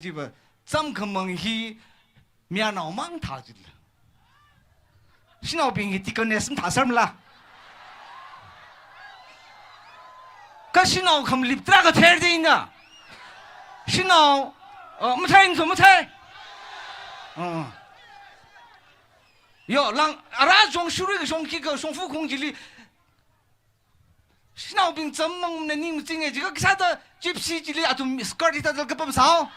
这个怎可蒙去面脑忙他去了？是那边去这个呢什么大事么啦？可是那他们立这个天的呢？是那没猜你怎么猜？哟，让阿中修那个上这个上副空气里。是那边怎么呢？你们这个这个啥的 gypsy 这里啊，都 skirt 它这个不少。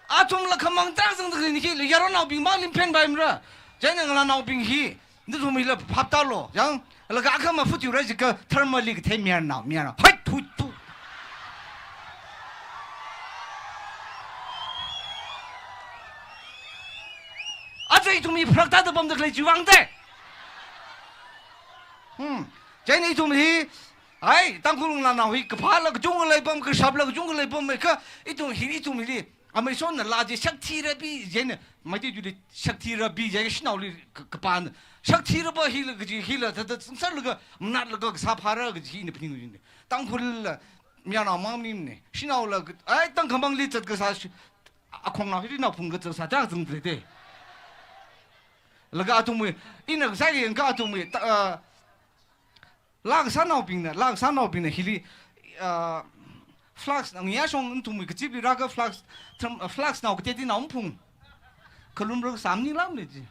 啊，从了看忙当生这个你去，要让老兵忙领偏白么着？真的让老兵去，你说没了拍到了，像那个阿克嘛，负责了这个 thermal 个太面了，嘿，突。这种米拍到的帮着来就忘在，这你种米，哎，当可能那会个拍了个中来帮个杀了个中来帮没个，一种米的，啊没说那垃圾想提了比人呢，没得就得想提了比人是哪里个办的，想提了把黑了个就黑了，他啥那个拿那个啥拍了个黑呢不听的，当可能了，面那忙命呢，是哪了个，哎，当可忙里这个啥是，啊空那黑那碰个这啥这样子的。那个阿东妹，因那个啥人个阿东妹，拉个啥闹病呢？黑里，flax，人家说阿东妹个这边那个 flax 闹个爹地闹碰，可能那个3年了没得。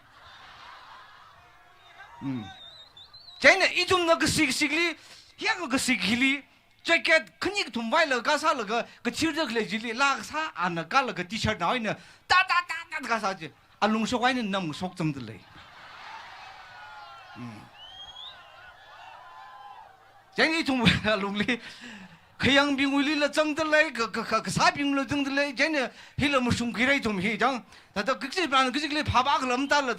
真的，一种那个西里，那个西里，这个肯定同外了个啥那个秋这个来这里拉个啥啊那个那个 T-shirt 哪呢？哒个啥子？啊，龙说外呢那么说怎的嘞？真的从龙里，黑阳兵为了争得来，个啥兵了争得来，真的，黑了么兄弟来从黑张，那这个这边个这个爬个那么大了，